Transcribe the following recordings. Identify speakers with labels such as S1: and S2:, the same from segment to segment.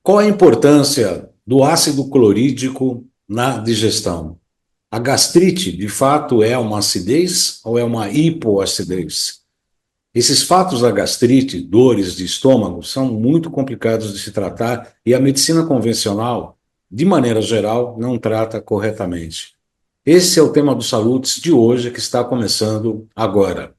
S1: Qual a importância do ácido clorídrico na digestão? A gastrite, de fato, é uma acidez ou é uma hipoacidez? Esses fatos da gastrite, dores de estômago, são muito complicados de se tratar e a medicina convencional, de maneira geral, não trata corretamente. Esse é o tema do Salutes de hoje, que está começando agora.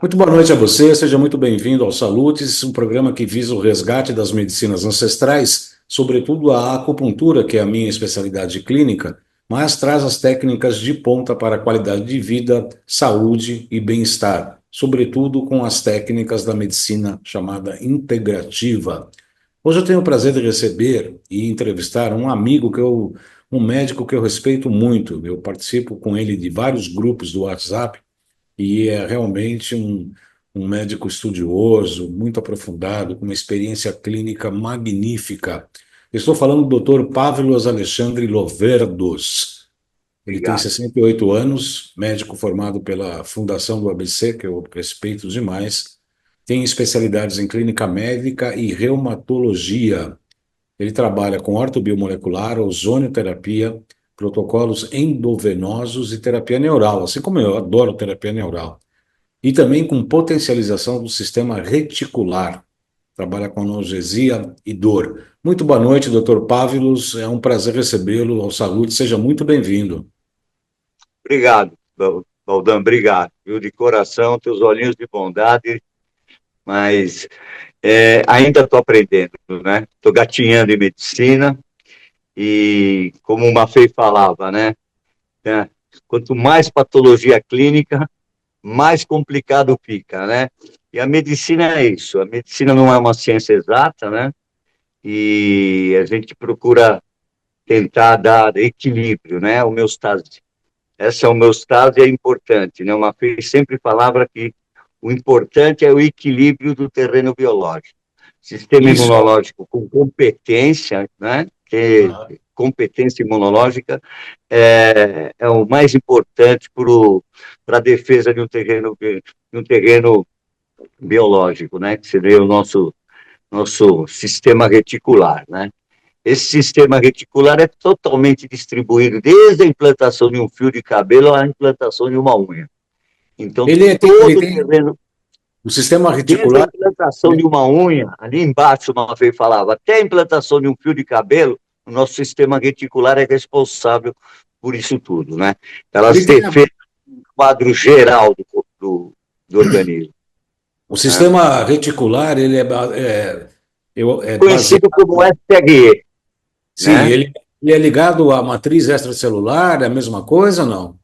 S1: Muito boa noite a você, seja muito bem-vindo ao Salutes, um programa que visa o resgate das medicinas ancestrais, sobretudo a acupuntura, que é a minha especialidade clínica, mas traz as técnicas de ponta para a qualidade de vida, saúde e bem-estar, sobretudo com as técnicas da medicina chamada integrativa. Hoje eu tenho o prazer de receber e entrevistar um médico que eu respeito muito. Eu participo com ele de vários grupos do WhatsApp e é realmente um médico estudioso, muito aprofundado, com uma experiência clínica magnífica. Estou falando do Dr. Pavlos Alexandre Loverdos. Ele tem
S2: Obrigado.
S1: 68 anos, médico formado pela Fundação do ABC, que eu respeito demais. Tem especialidades em clínica médica e reumatologia. Ele trabalha com ortobiomolecular, ozonioterapia, protocolos endovenosos e terapia neural, assim como eu adoro terapia neural. E também com potencialização do sistema reticular. Trabalha com analgesia e dor. Muito boa noite, Dr. Pávilos. É um prazer recebê-lo ao Saúde. Seja muito bem-vindo.
S2: Obrigado, Valdan, obrigado. Viu, de coração, teus olhinhos de bondade, mas ainda estou aprendendo, né? Estou gatinhando em medicina e, como o Maffei falava, né? Quanto mais patologia clínica, mais complicado fica, né? E a medicina é isso. A medicina não é uma ciência exata, né? E a gente procura tentar dar equilíbrio, né? Homeostase. Essa homeostase é importante, né? O Maffei sempre falava que o importante é o equilíbrio do terreno biológico. Sistema
S1: Isso.
S2: imunológico com competência, né? Que
S1: Ah,
S2: competência imunológica é o mais importante para a defesa de um terreno biológico, né? Que seria o nosso sistema reticular, né? Esse sistema reticular é totalmente distribuído desde a implantação de um fio de cabelo à implantação de uma unha. Então,
S1: ele
S2: todo o
S1: tem
S2: terreno,
S1: o sistema
S2: desde a
S1: reticular.
S2: implantação de uma unha, ali embaixo, uma vez falava, até a implantação de um fio de cabelo, o nosso sistema reticular é responsável por isso tudo, né?
S1: Ele
S2: Elas
S1: tem
S2: defendem o quadro geral do organismo,
S1: o
S2: né?
S1: sistema reticular, ele é baseado.
S2: Conhecido como SRE,
S1: Sim,
S2: né?
S1: ele é ligado à matriz extracelular, é a mesma coisa ou não?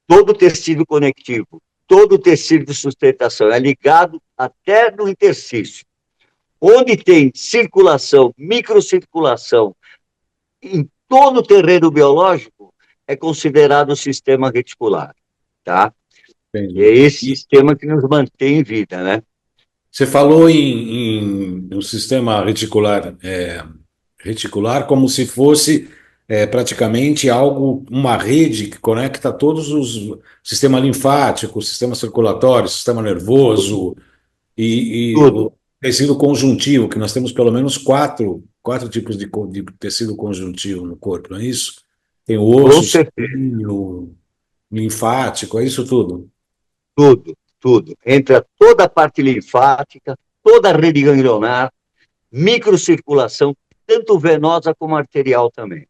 S2: Todo tecido conectivo, todo tecido de sustentação é ligado até no interstício. Onde tem circulação, microcirculação, em todo o terreno biológico, é considerado o sistema reticular, tá? E é
S1: Entendi.
S2: esse
S1: E
S2: sistema que nos mantém em vida, né?
S1: você falou em um sistema reticular como se fosse praticamente algo, uma rede que conecta todos os sistema linfático, sistema circulatório, sistema nervoso e o
S2: Tudo,
S1: tecido conjuntivo, que nós temos pelo menos quatro tipos de tecido conjuntivo no corpo, não é isso? Tem o
S2: com
S1: osso,
S2: certeza,
S1: espinho, linfático, é isso tudo.
S2: tudo, tudo. Entra toda a parte linfática, toda a rede ganglionar, microcirculação, tanto venosa como arterial também.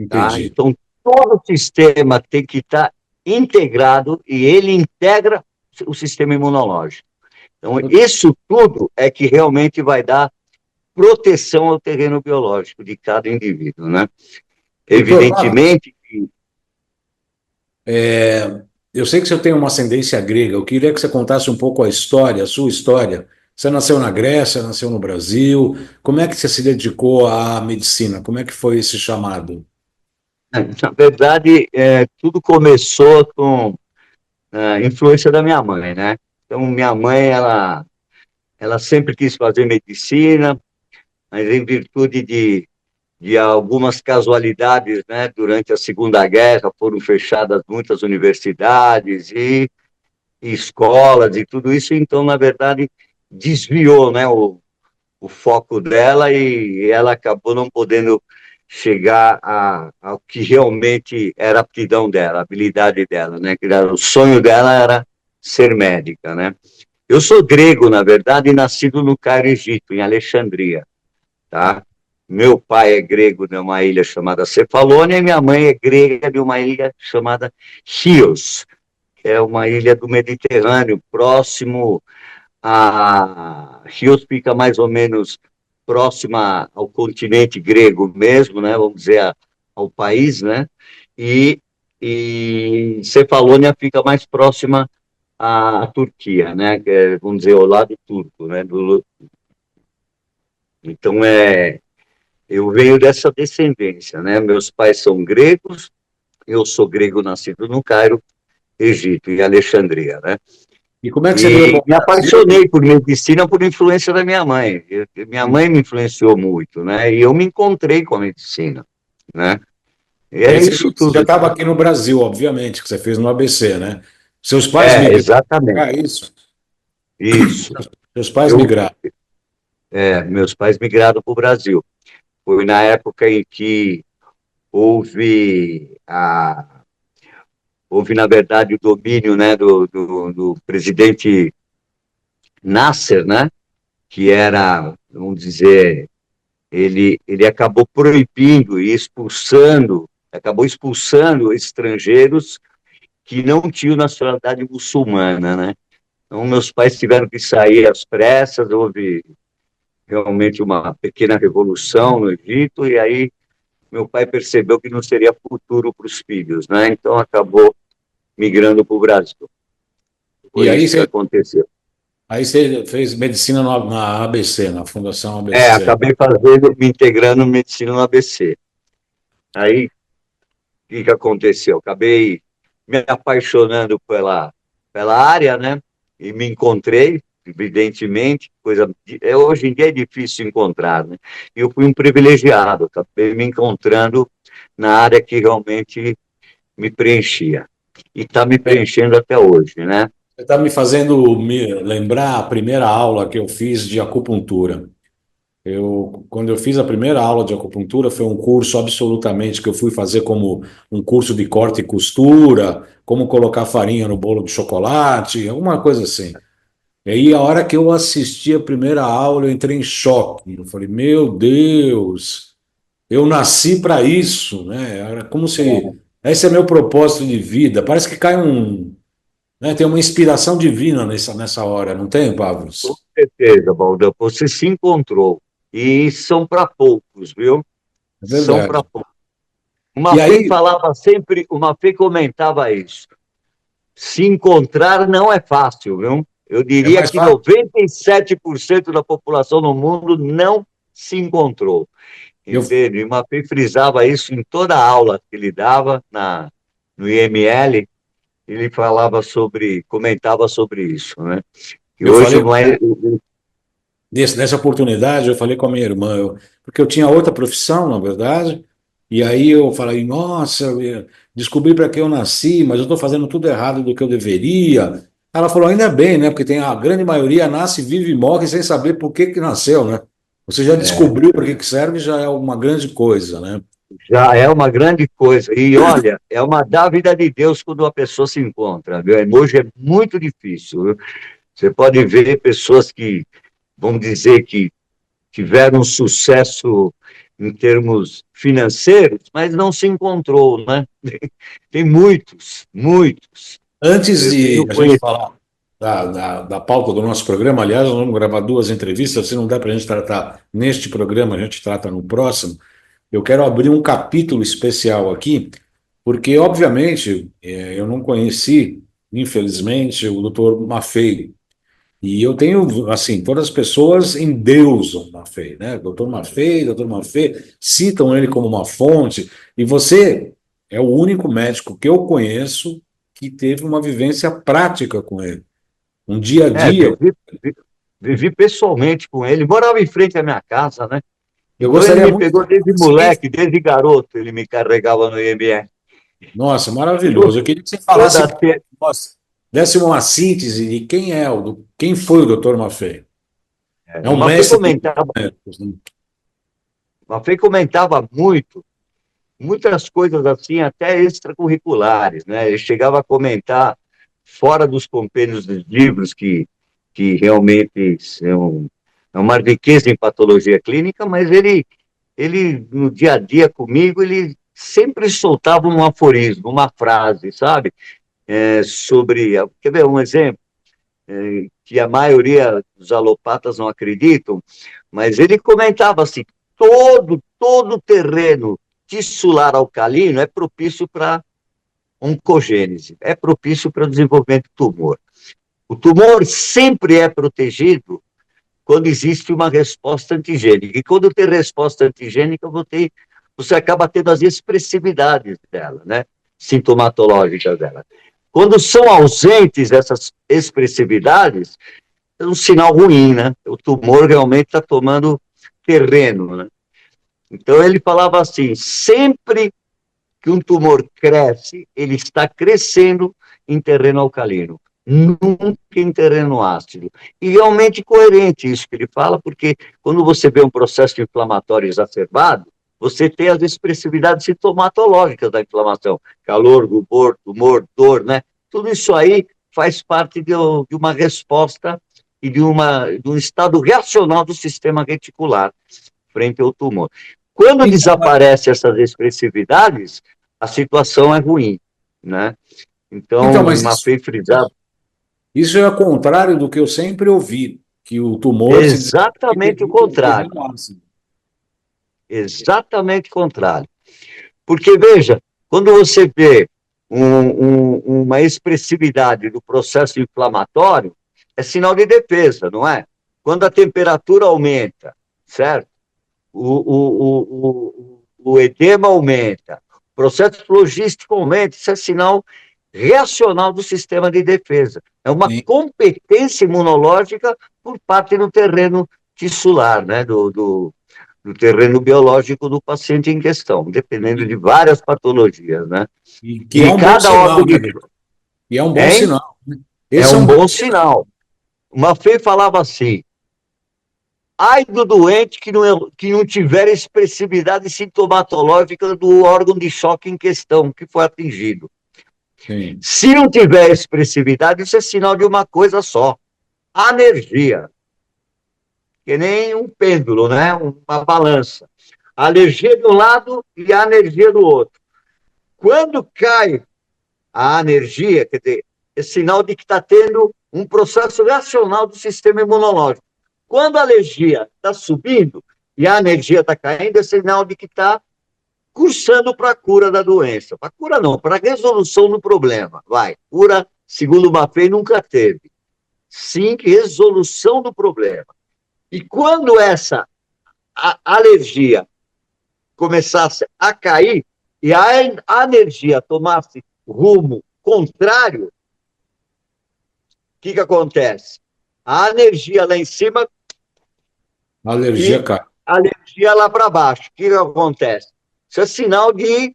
S2: Tá?
S1: Entendi.
S2: Então, todo o sistema tem que estar integrado e ele integra o sistema imunológico. Então, isso tudo é que realmente vai dar proteção ao terreno biológico de cada indivíduo, né?
S1: Doutor Pavlos,
S2: Evidentemente que
S1: eu sei que você tem uma ascendência grega. Eu queria que você contasse um pouco a história, a sua história, Você nasceu na Grécia, nasceu no Brasil. Como é que você se dedicou à medicina? Como é que foi esse chamado?
S2: Na verdade, tudo começou com a influência da minha mãe, né? Então, minha mãe, ela sempre quis fazer medicina, mas em virtude de algumas casualidades, né? Durante a Segunda Guerra foram fechadas muitas universidades e escolas e tudo isso, então, na verdade, desviou, né? O foco dela e ela acabou não podendo chegar ao que realmente era a aptidão dela, a habilidade dela, né? O sonho dela era ser médica, né? Eu sou grego, na verdade, nascido no Cairo, Egito, em Alexandria, tá? Meu pai é grego de uma ilha chamada Cefalônia e minha mãe é grega de uma ilha chamada Chios, que é uma ilha do Mediterrâneo, próximo a Chios fica mais ou menos próxima ao continente grego mesmo, né? Vamos dizer, ao país, né? E, e Cefalônia fica mais próxima à Turquia, né? Que é, vamos dizer, ao lado turco, né? Então, eu venho dessa descendência, né? Meus pais são gregos, eu sou grego nascido no Cairo, Egito, em Alexandria, né?
S1: E como é que você veio para
S2: E
S1: o
S2: me
S1: Brasil?
S2: apaixonei por medicina por influência da minha mãe. Minha mãe me influenciou muito, né? E eu me encontrei com a medicina, né? E
S1: E
S2: é
S1: aí
S2: isso
S1: você já
S2: tudo.
S1: estava aqui no Brasil, obviamente, que você fez no ABC, né? Seus pais
S2: É,
S1: migraram.
S2: exatamente.
S1: Ah, isso.
S2: Isso.
S1: Seus pais
S2: Eu,
S1: migraram.
S2: meus pais migraram para o Brasil. Foi na época em que houve houve, na verdade, o domínio, né, do presidente Nasser, né? Que era, vamos dizer, ele acabou proibindo e expulsando, acabou expulsando estrangeiros que não tinham nacionalidade muçulmana, né? Então, meus pais tiveram que sair às pressas, houve realmente uma pequena revolução no Egito, e aí meu pai percebeu que não seria futuro para os filhos, né? Então, acabou migrando para o Brasil.
S1: E
S2: Foi isso que aconteceu.
S1: aí você fez medicina na ABC, na Fundação ABC.
S2: Acabei fazendo, me integrando em medicina no ABC. Aí, o que aconteceu? Acabei me apaixonando pela área, né? E me encontrei, evidentemente, hoje em dia é difícil encontrar, né? E eu fui um privilegiado, acabei me encontrando na área que realmente me preenchia. E está me preenchendo até hoje, né?
S1: Você está me fazendo me lembrar a primeira aula que eu fiz de acupuntura. Quando eu fiz a primeira aula de acupuntura, foi um curso absolutamente que eu fui fazer como um curso de corte e costura, como colocar farinha no bolo de chocolate, alguma coisa assim. E aí, a hora que eu assisti a primeira aula, eu entrei em choque. Eu falei, meu Deus, eu nasci para isso, né? Era como se esse é meu propósito de vida. Parece que cai um, né? Tem uma inspiração divina nessa hora, não tem,
S2: Com
S1: Pavlos?
S2: certeza, Baldan, você se encontrou. E são para poucos, viu?
S1: É
S2: São para
S1: verdade.
S2: poucos.
S1: E
S2: Uma Fê
S1: aí,
S2: falava sempre, uma Fê comentava isso. Se encontrar não é fácil, viu? Eu
S1: é
S2: diria
S1: mais
S2: que
S1: fácil.
S2: 97% da população no mundo não se encontrou.
S1: Eu,
S2: Entende? E Mapei frisava isso em toda a aula que ele dava no IML, ele falava comentava sobre isso, né? E
S1: eu
S2: hoje
S1: falei,
S2: não é.
S1: nessa oportunidade, eu falei com a minha irmã, porque eu tinha outra profissão, na verdade, e aí eu falei, nossa, eu descobri para que eu nasci, mas eu estou fazendo tudo errado do que eu deveria. Ela falou, ainda bem, né? Porque tem a grande maioria nasce, vive e morre sem saber por que que nasceu, né? Você já
S2: É,
S1: descobriu para que que serve, já é uma grande coisa, né?
S2: já é uma grande coisa. E olha, é uma dávida de Deus quando a pessoa se encontra, viu? Hoje é muito difícil, viu? Você pode ver pessoas que, vamos dizer, que tiveram sucesso em termos financeiros, mas não se encontrou, né? Tem muitos, muitos.
S1: Antes
S2: Eu
S1: de
S2: tenho
S1: a gente
S2: conhecido.
S1: falar da pauta do nosso programa, aliás, nós vamos gravar duas entrevistas, se não der para a gente tratar neste programa, a gente trata no próximo. Eu quero abrir um capítulo especial aqui, porque, obviamente, eu não conheci, infelizmente, o doutor Maffei. E eu tenho, assim, todas as pessoas endeusam Maffei, né? Doutor Maffei, citam ele como uma fonte, e você é o único médico que eu conheço que teve uma vivência prática com ele, um dia a
S2: É,
S1: dia.
S2: vi- vivi pessoalmente com ele, morava em frente à minha casa, né?
S1: Eu
S2: Então ele
S1: gostaria
S2: me
S1: muito
S2: pegou desde
S1: de...
S2: moleque, desde garoto, ele me carregava no IMR.
S1: Nossa,
S2: To-
S1: maravilhoso. Eu queria que você falasse,
S2: Toda te...
S1: nossa, desse uma síntese de quem é quem foi o doutor Maffei. É um
S2: Maffei
S1: mestre dos
S2: comentava,
S1: médicos, né?
S2: Maffei comentava muitas coisas assim, até extracurriculares, né? Ele chegava a comentar fora dos compêndios dos livros que realmente são é uma riqueza em patologia clínica, mas ele no dia a dia comigo, ele sempre soltava um aforismo, uma frase, sabe? Sobre, quer ver um exemplo? Que a maioria dos alopatas não acreditam, mas ele comentava assim, todo terreno tissular alcalino é propício para oncogênese, é propício para o desenvolvimento do tumor. O tumor sempre é protegido quando existe uma resposta antigênica. E quando tem resposta antigênica, você acaba tendo as expressividades dela, né? Sintomatológicas dela. Quando são ausentes essas expressividades, é um sinal ruim, né? O tumor realmente está tomando terreno, né? Então ele falava assim: sempre que um tumor cresce, ele está crescendo em terreno alcalino, nunca em terreno ácido. E realmente coerente isso que ele fala, porque quando você vê um processo inflamatório exacerbado, você tem as expressividades sintomatológicas da inflamação, calor, rubor, tumor, dor, né? Tudo isso aí faz parte de uma resposta e de um estado reacional do sistema reticular frente ao tumor. Quando
S1: Então,
S2: desaparecem essas expressividades, a situação é ruim, né?
S1: então,
S2: Então,
S1: mas
S2: uma fei frisada,
S1: isso é ao contrário do que eu sempre ouvi, que o tumor se desenvolve
S2: exatamente o
S1: devido ao
S2: contrário,
S1: terreno ácido.
S2: exatamente o contrário. Porque, veja, quando você vê uma expressividade do processo inflamatório, é sinal de defesa, não é? Quando a temperatura aumenta, certo? O edema aumenta, o processo logístico aumenta, isso é sinal reacional do sistema de defesa. É uma
S1: Sim.
S2: competência imunológica por parte do terreno tissular, né? Do terreno biológico do paciente em questão, dependendo
S1: E,
S2: de várias patologias, né?
S1: e que é
S2: E
S1: um bom
S2: cada
S1: sinal,
S2: órgão
S1: né,
S2: de...
S1: doutor? E é um bom
S2: Hein?
S1: sinal, né?
S2: É
S1: Esse é
S2: um
S1: um bom
S2: bom
S1: sinal.
S2: sinal. Uma Fei falava assim: ai do doente que não tiver expressividade sintomatológica do órgão de choque em questão, que foi atingido.
S1: Sim.
S2: Se não tiver expressividade, isso é sinal de uma coisa só: alergia. Que nem um pêndulo, né? Uma balança. Alergia de um lado e a alergia do outro. Quando cai a energia, quer dizer, é sinal de que está tendo um processo racional do sistema imunológico. Quando a alergia está subindo e a energia está caindo, é sinal de que está cursando para a cura da doença. Para cura não, para a resolução do problema. Vai, cura, segundo o Maffei, nunca teve. Sim, resolução do problema. E quando essa alergia começasse a cair e a energia tomasse rumo contrário, que acontece? A energia lá em cima
S1: A alergia
S2: e
S1: cai.
S2: a energia lá para baixo. O que acontece? Isso é sinal de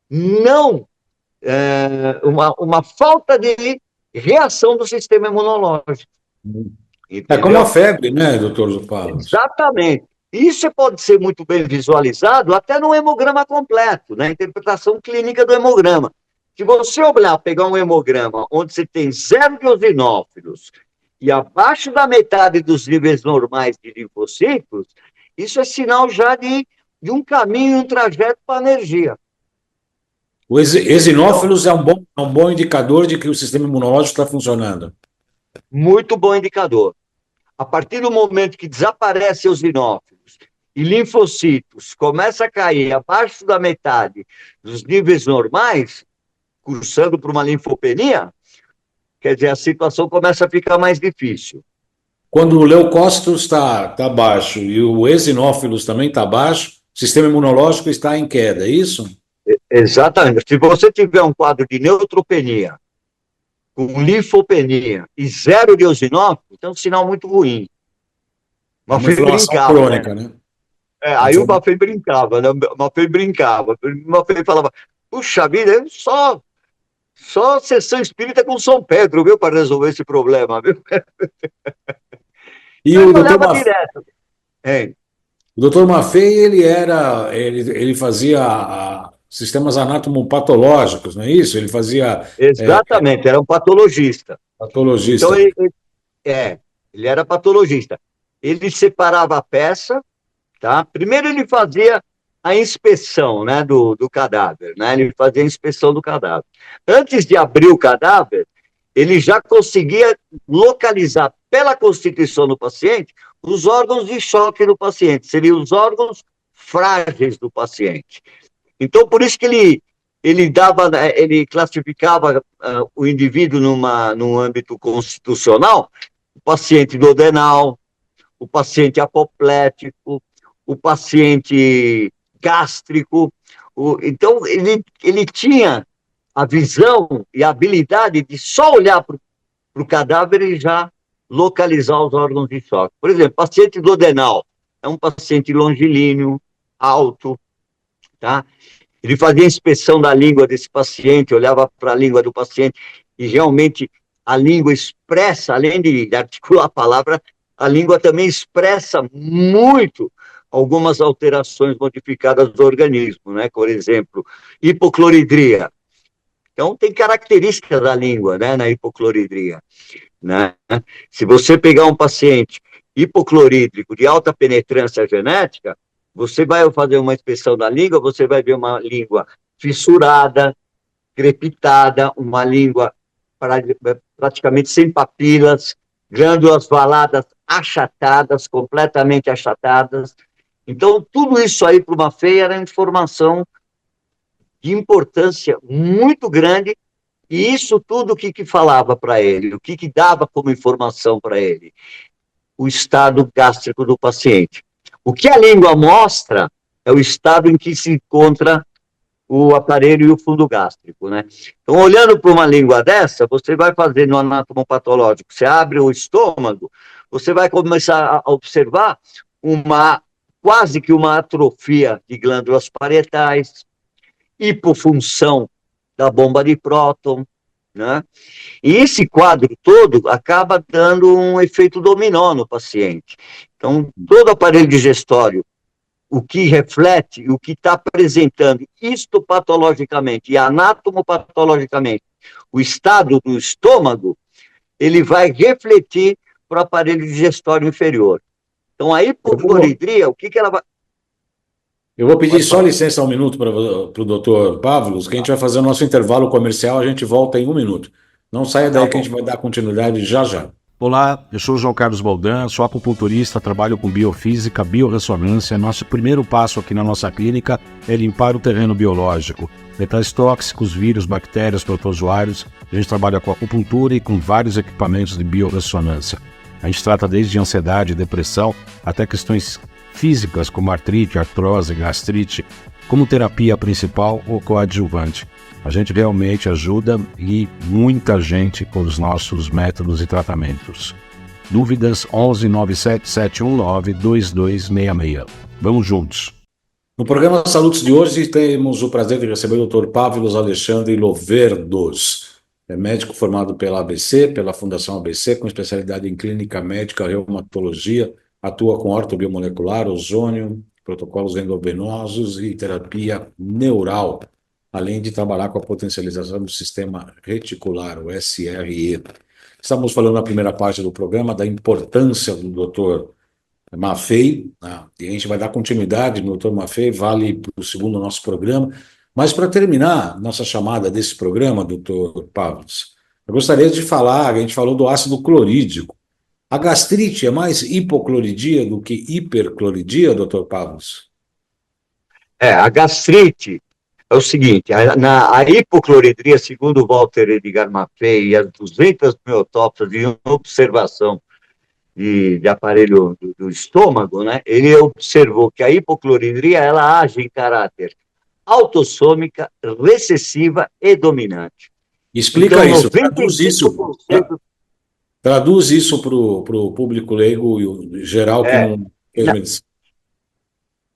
S2: não, uma falta de reação do sistema imunológico.
S1: É como a
S2: Entendeu?
S1: febre, né, doutor Zupalas?
S2: Exatamente. Isso pode ser muito bem visualizado até no hemograma completo, na interpretação clínica do hemograma. Se você olhar, pegar um hemograma onde você tem zero de eosinófilos e abaixo da metade dos níveis normais de linfocitos, isso é sinal já de um caminho, um trajeto para a energia.
S1: O
S2: Então,
S1: eosinófilos é um bom indicador de que o sistema imunológico está funcionando.
S2: muito bom indicador. A partir do momento que desaparecem os eosinófilos e linfocitos começa a cair abaixo da metade dos níveis normais, cursando para uma linfopenia, quer dizer, a situação começa a ficar mais difícil.
S1: Quando o leucócitos está baixo e o eosinófilos também está baixo, o sistema imunológico está em queda, é isso?
S2: Exatamente. Se você tiver um quadro de neutropenia, com linfopenia e zero de eosinófilo, é um sinal muito ruim.
S1: É uma
S2: Maffei
S1: inflamação
S2: brincava, né?
S1: crônica, né?
S2: Aí o Maffei brincava, né? O Maffei brincava. O Maffei falava, puxa vida, só sessão espírita com São Pedro, viu, para resolver esse problema, viu?
S1: E
S2: Então
S1: o
S2: ele
S1: doutor,
S2: olhava direto. É,
S1: o doutor Maffei, ele fazia sistemas anatomopatológicos, não é isso? Ele fazia
S2: exatamente, era um patologista. Então,
S1: patologista.
S2: ele era patologista. Ele separava a peça, tá? Primeiro ele fazia a inspeção, né, do cadáver, né? Ele fazia a inspeção do cadáver. Antes de abrir o cadáver, ele já conseguia localizar pela constituição do paciente os órgãos de choque do paciente, seriam os órgãos frágeis do paciente. Então, por isso que ele classificava o indivíduo num âmbito constitucional, o paciente duodenal, o paciente apoplético, o paciente gástrico. Então, ele tinha a visão e a habilidade de só olhar para o cadáver e já localizar os órgãos de choque. Por exemplo, paciente duodenal é um paciente longilíneo, alto, tá? Ele fazia inspeção da língua desse paciente, olhava para a língua do paciente e realmente a língua expressa, além de articular a palavra, a língua também expressa muito algumas alterações modificadas do organismo, né? Por exemplo, hipocloridria. Então, tem características da língua, né, na hipocloridria, né? Se você pegar um paciente hipoclorídrico de alta penetrância genética, você vai fazer uma inspeção da língua, você vai ver uma língua fissurada, crepitada, uma língua praticamente sem papilas, glândulas valadas achatadas, completamente achatadas. Então, tudo isso aí para uma feia era informação de importância muito grande, e isso tudo o que falava para ele, o que dava como informação para ele? O estado gástrico do paciente. O que a língua mostra é o estado em que se encontra o aparelho e o fundo gástrico, né? Então, olhando para uma língua dessa, você vai fazer no anatomopatológico, você abre o estômago, você vai começar a observar quase que uma atrofia de glândulas parietais, hipofunção da bomba de próton, né? E esse quadro todo acaba dando um efeito dominó no paciente. Então, todo aparelho digestório, o que reflete, o que está apresentando histopatologicamente e anatomopatologicamente o estado do estômago, ele vai refletir para o aparelho digestório inferior. Então, a hipocloridria, o que ela vai...
S1: Eu vou pedir só licença um minuto para o doutor Pavlos, que a gente vai fazer o nosso intervalo comercial, a gente volta em um minuto. Não saia
S2: Tá
S1: daí que a
S2: bom.
S1: gente vai dar continuidade já já.
S3: Olá, eu sou o João Carlos Baldan, sou acupunturista, trabalho com biofísica, biorressonância. Nosso primeiro passo aqui na nossa clínica é limpar o terreno biológico. Metais tóxicos, vírus, bactérias, protozoários. A gente trabalha com acupuntura e com vários equipamentos de biorressonância. A gente trata desde ansiedade, depressão, até questões físicas como artrite, artrose, gastrite, como terapia principal ou coadjuvante. A gente realmente ajuda e muita gente com os nossos métodos e tratamentos. Dúvidas 11 97 719 2266. Vamos juntos.
S1: No programa Salutos de hoje temos o prazer de receber o Dr. Pavlos Alexandre Loverdos. É médico formado pela ABC, pela Fundação ABC, com especialidade em clínica médica, reumatologia, atua com ortobiomolecular, ozônio, protocolos endovenosos e terapia neural, além de trabalhar com a potencialização do sistema reticular, o SRE. Estamos falando na primeira parte do programa da importância do Dr. Maffei, né? E a gente vai dar continuidade no Dr. Maffei, vale para o segundo nosso programa. Mas para terminar nossa chamada desse programa, doutor Pavlos, eu gostaria de falar, a gente falou do ácido clorídrico. A gastrite é mais hipocloridia do que hipercloridia, doutor Pavlos?
S2: A gastrite é o seguinte, a hipocloridria, segundo o Walter Edgar Maffei e as 200 mil autópsias de observação de aparelho do estômago, né? Ele observou que a hipocloridria ela age em caráter autossômica, recessiva e dominante.
S1: Explica
S2: Então,
S1: isso, traduz isso.
S2: 95%...
S1: Traduz isso para o público leigo e o geral que
S2: É,
S1: não fez medicina.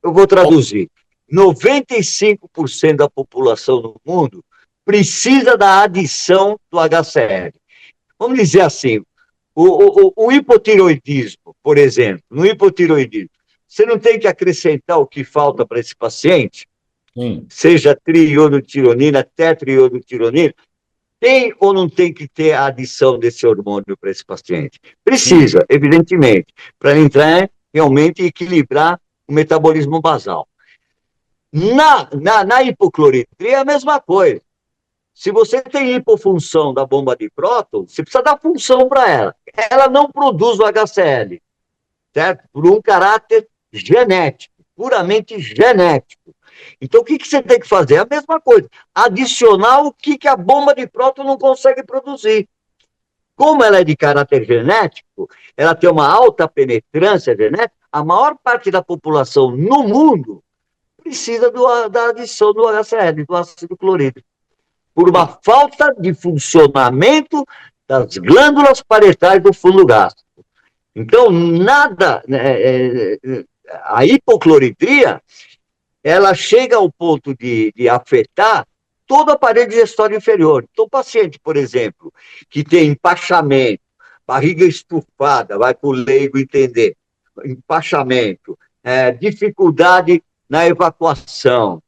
S2: eu vou traduzir. 95% da população no mundo precisa da adição do HCl. Vamos dizer assim, o hipotiroidismo, por exemplo, no hipotiroidismo, você não tem que acrescentar o que falta para esse paciente, seja triiodotironina, tetraiodotironina, tem ou não tem que ter a adição desse hormônio para esse paciente? Precisa, evidentemente, para entrar realmente e equilibrar o metabolismo basal. Na hipocloridria é a mesma coisa. Se você tem hipofunção da bomba de próton, você precisa dar função para ela. Ela não produz o HCl, certo? Por um caráter genético, puramente genético. Então, o que você tem que fazer? É a mesma coisa. Adicionar o que a bomba de próton não consegue produzir. Como ela é de caráter genético, ela tem uma alta penetrância genética, a maior parte da população no mundo precisa da adição do HCl, do ácido clorídrico, por uma falta de funcionamento das glândulas parietais do fundo gástrico. Então, a hipocloridria, ela chega ao ponto de afetar todo o aparelho digestório inferior. Então, o paciente, por exemplo, que tem empachamento, barriga estufada, vai para o leigo entender, empachamento, dificuldade na evacuação,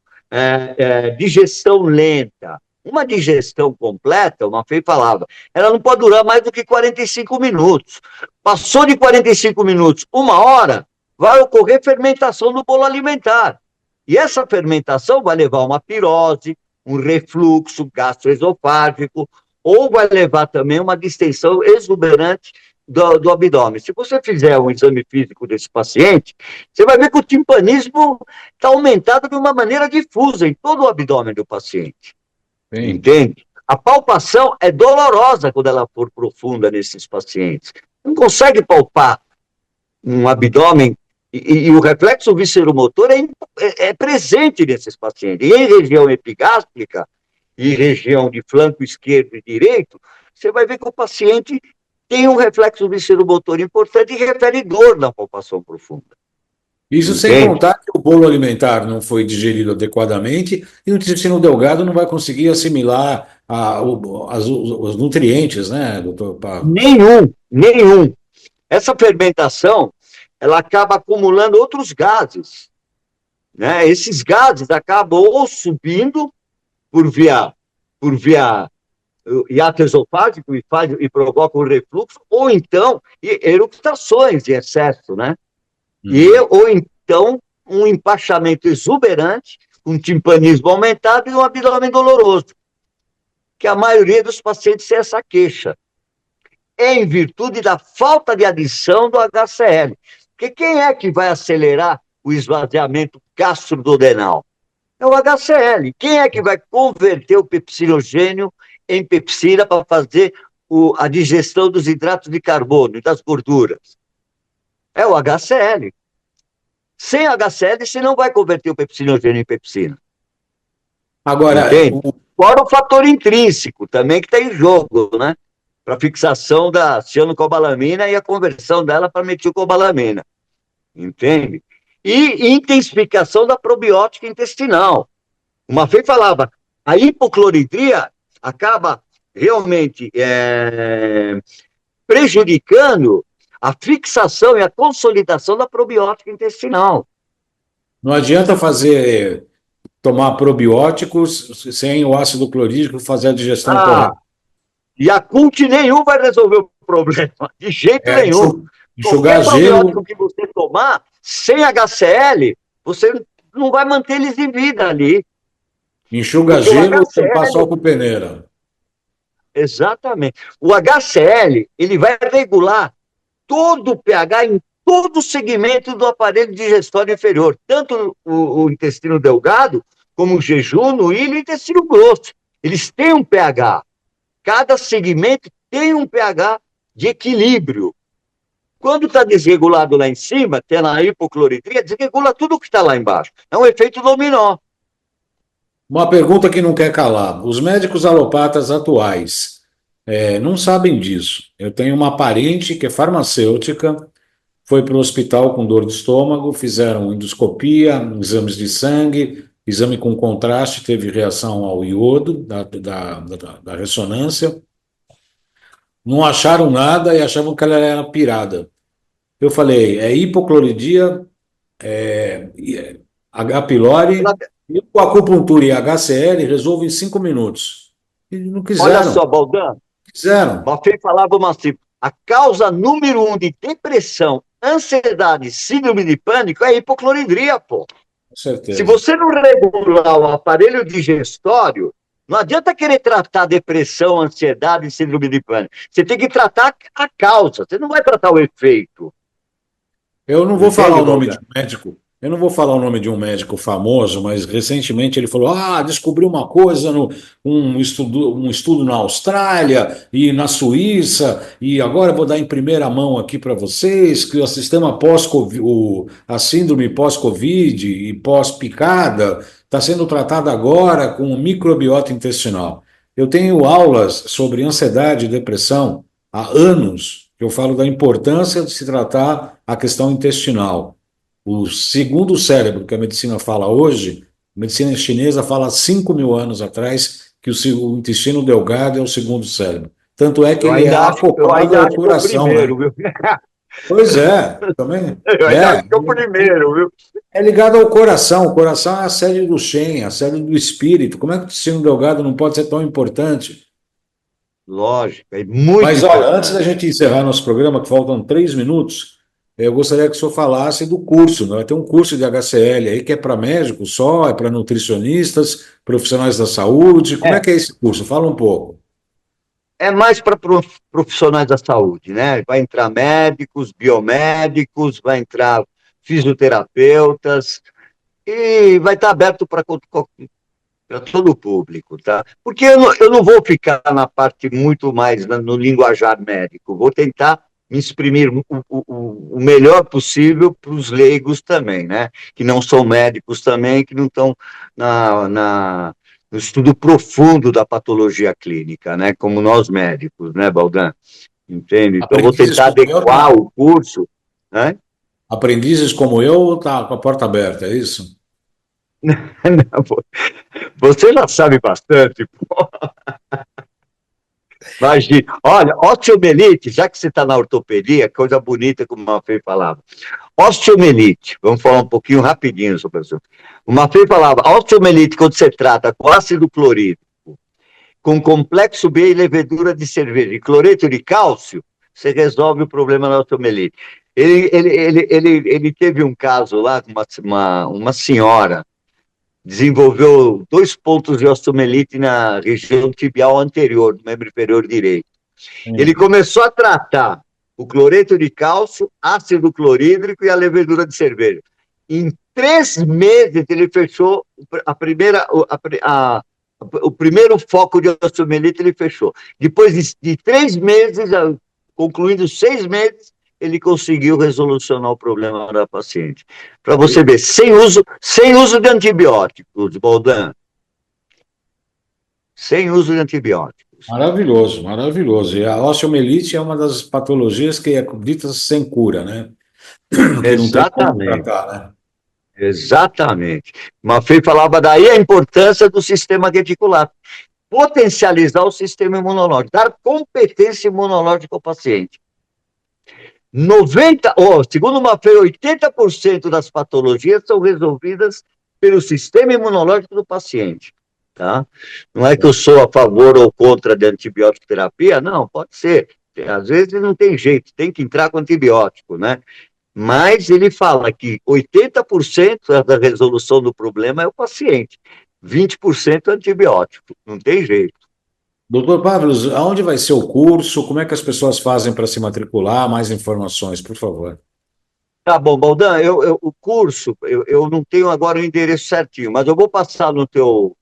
S2: digestão lenta. Uma digestão completa, uma Fei falava, ela não pode durar mais do que 45 minutos. Passou de 45 minutos, 1 hora, vai ocorrer fermentação do bolo alimentar. E essa fermentação vai levar a uma pirose, um refluxo gastroesofágico, ou vai levar também uma distensão exuberante do abdômen. Se você fizer um exame físico desse paciente, você vai ver que o timpanismo está aumentado de uma maneira difusa em todo o abdômen do paciente. Sim. Entende? A palpação é dolorosa quando ela for profunda nesses pacientes. Não consegue palpar um abdômen e o reflexo visceromotor é presente nesses pacientes. E em região epigástrica e região de flanco esquerdo e direito, você vai ver que o paciente tem um reflexo visceromotor importante e refere dor na palpação profunda.
S1: Isso
S2: Entende?
S1: sem contar que o bolo alimentar não foi digerido adequadamente e o intestino delgado não vai conseguir assimilar os nutrientes, né, doutor Pablo?
S2: Nenhum. Essa fermentação, ela acaba acumulando outros gases, né? Esses gases acabam ou subindo por via hiato esofágico e provocam um refluxo, ou então eructações de excesso, né? Ou então um empachamento exuberante, um timpanismo aumentado e um abdômen doloroso, que a maioria dos pacientes tem essa queixa. É em virtude da falta de adição do HCl. Porque quem é que vai acelerar o esvaziamento gastroduodenal? É o HCl. Quem é que vai converter o pepsinogênio em pepsina para fazer a digestão dos hidratos de carbono e das gorduras? É o HCl. Sem HCl, você não vai converter o pepsinogênio em pepsina.
S1: Agora,
S2: fora o fator intrínseco também que está em jogo, né? Para fixação da cianocobalamina e a conversão dela para metilcobalamina. Entende? E intensificação da probiótica intestinal. Uma vez falava, a hipocloridria acaba realmente prejudicando a fixação e a consolidação da probiótica intestinal.
S1: Não adianta tomar probióticos sem o ácido clorídrico fazer a digestão correta.
S2: Yakult nenhum vai resolver o problema, de jeito nenhum.
S1: Enxugar
S2: qualquer
S1: gelo.
S2: probiótico que você tomar, sem HCl, você não vai manter eles em vida ali.
S1: Enxuga gelo e tampar só com peneira.
S2: Exatamente. O HCl, ele vai regular todo o pH em todo o segmento do aparelho digestório inferior, tanto o intestino delgado, como o jejum, o ilho e o intestino grosso. Eles têm um pH. Cada segmento tem um pH de equilíbrio. Quando está desregulado lá em cima, tem a hipocloridria, desregula tudo que está lá embaixo. É um efeito dominó.
S1: Uma pergunta que não quer calar. Os médicos alopatas atuais não sabem disso. Eu tenho uma parente que é farmacêutica, foi para o hospital com dor de estômago, fizeram endoscopia, exames de sangue, exame com contraste, teve reação ao iodo da ressonância. Não acharam nada e achavam que ela era pirada. Eu falei, é hipocloridia, H. pylori, e com acupuntura e HCL resolve em 5 minutos. E não
S2: Olha
S1: quiseram,
S2: só, Baldan,
S1: quiseram,
S2: Buffet falava assim, a causa número 1 de depressão, ansiedade, síndrome de pânico é a hipocloridria, pô.
S1: com
S2: Se
S1: certeza.
S2: você não regular o aparelho digestório, não adianta querer tratar depressão, ansiedade e síndrome de pânico. Você tem que tratar a causa, você não vai tratar o efeito.
S1: Eu não vou falar
S2: Entende,
S1: o nome de
S2: Baldan?
S1: um médico, eu não vou falar o nome de um médico famoso, mas recentemente ele falou: descobriu uma coisa no um estudo na Austrália e na Suíça, e agora eu vou dar em primeira mão aqui para vocês que o sistema pós-Covid, a síndrome pós-Covid e pós-picada está sendo tratada agora com o microbiota intestinal. Eu tenho aulas sobre ansiedade e depressão há anos que eu falo da importância de se tratar a questão intestinal. O segundo cérebro que a medicina fala hoje, a medicina chinesa fala há 5.000 anos atrás que o intestino delgado é o segundo cérebro. Tanto é que ele é
S2: Eu
S1: acoplado
S2: ainda
S1: ao
S2: acho que é o
S1: coração, né?
S2: primeiro, viu?
S1: Pois é, também.
S2: Eu ainda acho que é o primeiro, viu?
S1: É ligado ao coração. O coração é a sede do Shen, a sede do espírito. Como é que o intestino delgado não pode ser tão importante?
S2: Lógico, é muito
S1: Mas olha, antes da
S2: importante.
S1: gente encerrar nosso programa, que faltam 3 minutos, eu gostaria que o senhor falasse do curso, né? Vai ter um curso de HCL aí que é para médicos só, é para nutricionistas, profissionais da saúde. Como é
S2: É,
S1: que é esse curso? Fala um pouco.
S2: é mais para profissionais da saúde, né? Vai entrar médicos, biomédicos, vai entrar fisioterapeutas e vai estar aberto para todo o público, tá? Porque eu não vou ficar na parte muito mais no linguajar médico, vou tentar me exprimir o melhor possível para os leigos também, né? Que não são médicos também, que não estão no estudo profundo da patologia clínica, né? Como nós médicos, né, Baldan? Entende? Então, vou
S1: Aprendizes
S2: tentar
S1: como eu,
S2: adequar
S1: tá?
S2: o curso, né?
S1: Aprendizes como eu, tá com a porta aberta, é isso?
S2: Você já sabe bastante, pô. Imagina. Olha, osteomielite, já que você está na ortopedia, coisa bonita, como uma Fê falava. Osteomielite, vamos falar um pouquinho rapidinho sobre isso. Uma Fê falava, osteomielite, quando você trata com ácido clorídrico, com complexo B e levedura de cerveja e cloreto de cálcio, você resolve o problema da osteomielite. Ele teve um caso lá com uma senhora, desenvolveu 2 pontos de osteomielite na região tibial anterior, do membro inferior direito. Ele começou a tratar o cloreto de cálcio, ácido clorídrico e a levedura de cerveja. Em 3 meses, ele fechou o primeiro foco de osteomielite, ele fechou. Depois de 3 meses, concluindo 6 meses, ele conseguiu resolucionar o problema da paciente. Para você ver, sem uso de antibióticos, Baldan. Sem uso de antibióticos.
S1: Maravilhoso, maravilhoso. E a osteomielite é uma das patologias que é dita sem cura, né? Que não tem como
S2: Exatamente.
S1: tratar, né?
S2: Exatamente. Maffei falava daí a importância do sistema reticular. Potencializar o sistema imunológico, dar competência imunológica ao paciente. Segundo Maffei, 80% das patologias são resolvidas pelo sistema imunológico do paciente. Tá? Não é que eu sou a favor ou contra de antibiótico terapia, não, pode ser. Às vezes não tem jeito, tem que entrar com antibiótico, né? Mas ele fala que 80% da resolução do problema é o paciente, 20% é antibiótico, não tem jeito.
S1: Doutor Pavlos, aonde vai ser o curso? Como é que as pessoas fazem para se matricular? Mais informações, por favor.
S2: Tá bom, Baldan, o curso, eu não tenho agora o endereço certinho, mas eu vou passar no teu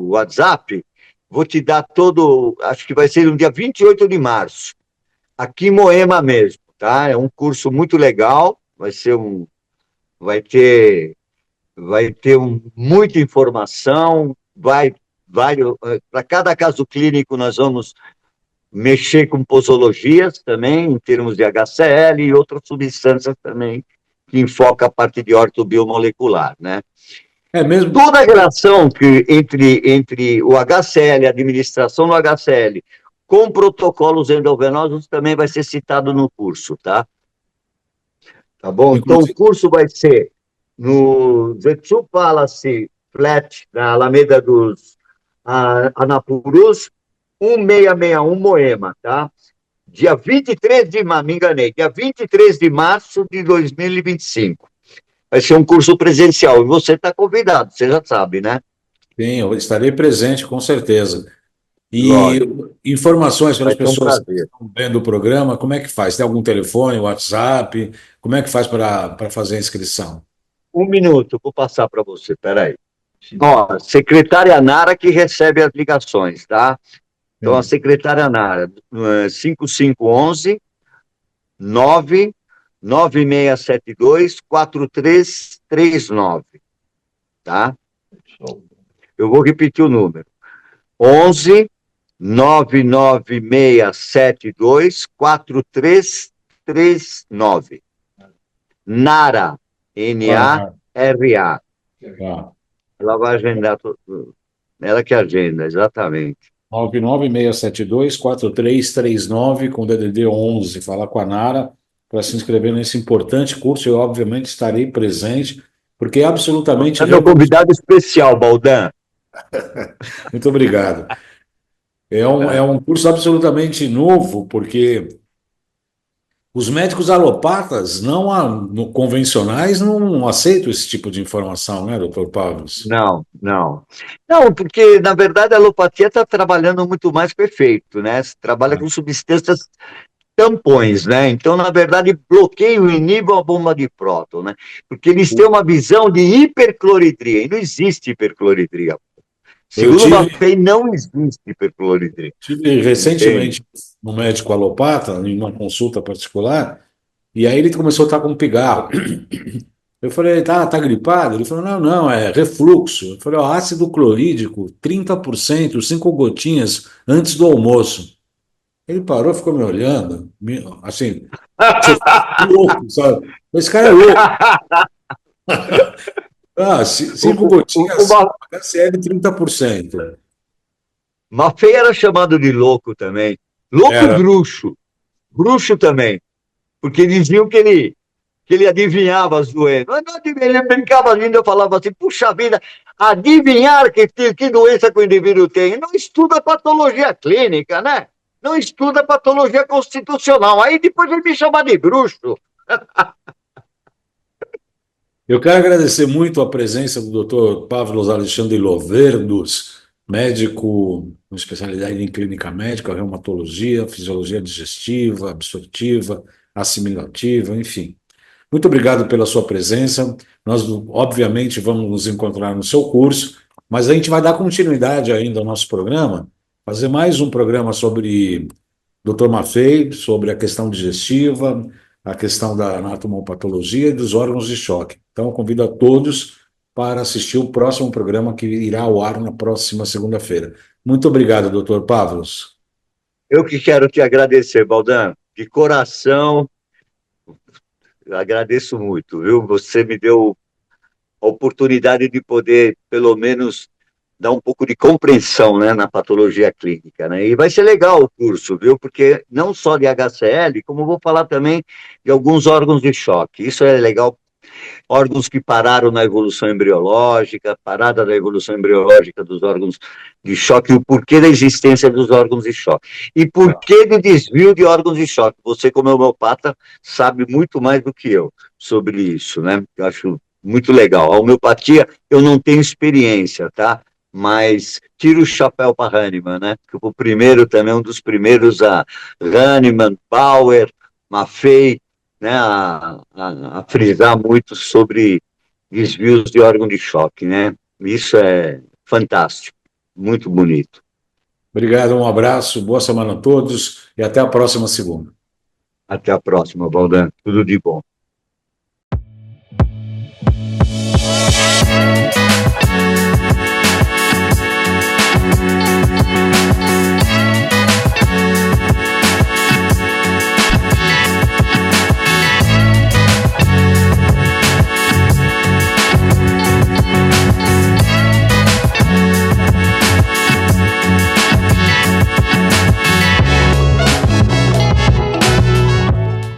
S2: WhatsApp, vou te dar acho que vai ser no dia 28 de março, aqui em Moema mesmo. tá? É um curso muito legal, vai ter muita informação, para cada caso clínico nós vamos mexer com posologias também, em termos de HCl e outras substâncias também, que enfoca a parte de ortobiomolecular, né?
S1: É mesmo?
S2: Toda a relação entre o HCl, a administração do HCl, com protocolos endovenosos também vai ser citado no curso, tá? Tá bom? Então, o
S1: Inclusive,
S2: curso vai ser no The Two Palace Flat, na Alameda dos Anapurus, 1661 Moema, tá? Dia 23 de março, me enganei, dia 23 de março de 2025. Vai ser um curso presencial e você está convidado, você já sabe, né?
S1: sim, eu estarei presente, com certeza. E
S2: Lógico,
S1: informações para
S2: vai
S1: as
S2: ser um
S1: pessoas que
S2: prazer.
S1: estão vendo o programa, como é que faz? Tem algum telefone, WhatsApp? Como é que faz para fazer a inscrição?
S2: Um minuto, vou passar para você, peraí. Ó, secretária Nara que recebe as ligações, tá? Então, a
S1: Sim.
S2: secretária Nara, 5511 99672 4339, tá? Eu vou repetir o número. 11 99672 4339. Nara,
S1: Ah,
S2: N-A-R-A.
S1: tá.
S2: Ela vai agendar, ela que agenda, exatamente.
S1: 99672-4339 com DDD 11. Falar com a Nara para se inscrever nesse importante curso. Eu, obviamente, estarei presente, porque é absolutamente
S2: É meu
S1: revolucionário.
S2: convidado especial, Baldan.
S1: Muito obrigado. É um curso absolutamente novo, porque os médicos alopatas, convencionais, não aceitam esse tipo de informação, né, doutor Pavlos?
S2: Não, não. Não, porque, na verdade, a alopatia está trabalhando muito mais com efeito, né? Trabalha com substâncias tampões, né? Então, na verdade, bloqueiam e inibem a bomba de próton, né? Porque eles têm uma visão de hipercloridria, e não existe hipercloridria.
S1: Eu
S2: Segundo o
S1: tive,
S2: Maffei, não existe hipercloridria,
S1: tive
S2: entende?
S1: recentemente no médico alopata, em uma consulta particular, e aí ele começou a estar com pigarro. Eu falei, tá gripado? Ele falou, não, não, é refluxo. Eu falei, ó, ácido clorídrico, 30%, 5 gotinhas antes do almoço. Ele parou, ficou me olhando, assim, você tá louco, sabe? Esse cara é louco. Ah,
S2: O,
S1: 5 gotinhas, HCl 30%.
S2: Maffei era chamado de louco também. Louco e
S1: Era.
S2: bruxo. Bruxo também. Porque diziam que ele adivinhava as doenças. Ele brincava ainda, eu falava assim, puxa vida, adivinhar que doença que o indivíduo tem. Não estuda patologia clínica, né? Não estuda patologia constitucional. Aí depois ele me chama de bruxo.
S1: Eu quero agradecer muito a presença do Dr. Pavlos Alexandre Loverdus, médico com especialidade em clínica médica, reumatologia, fisiologia digestiva, absortiva, assimilativa, enfim. Muito obrigado pela sua presença. Nós, obviamente, vamos nos encontrar no seu curso, mas a gente vai dar continuidade ainda ao nosso programa, fazer mais um programa sobre Dr. Maffei, sobre a questão digestiva, a questão da anatomopatologia e dos órgãos de choque. Então, eu convido a todos para assistir o próximo programa que irá ao ar na próxima segunda-feira. Muito obrigado, doutor Pavlos.
S2: Eu que quero te agradecer, Baldan. De coração, agradeço muito, viu? Você me deu a oportunidade de poder, pelo menos, dar um pouco de compreensão, né, na patologia clínica, né? E vai ser legal o curso, viu? Porque não só de HCl, como vou falar também de alguns órgãos de choque. Isso é legal. Órgãos que pararam na evolução embriológica, parada da evolução embriológica dos órgãos de choque, e o porquê da existência dos órgãos de choque. E porquê do desvio de órgãos de choque. Você, como homeopata, sabe muito mais do que eu sobre isso, né? Eu acho muito legal. A homeopatia, eu não tenho experiência, tá? Mas tiro o chapéu para Hahnemann, né? Que o primeiro também, um dos primeiros a Hahnemann, Bauer, Maffei, né, a frisar muito sobre desvios de órgão de choque, né? Isso é fantástico, muito bonito.
S1: Obrigado, um abraço, boa semana a todos e até a próxima segunda.
S2: Até a próxima, Valdan. Tudo de bom.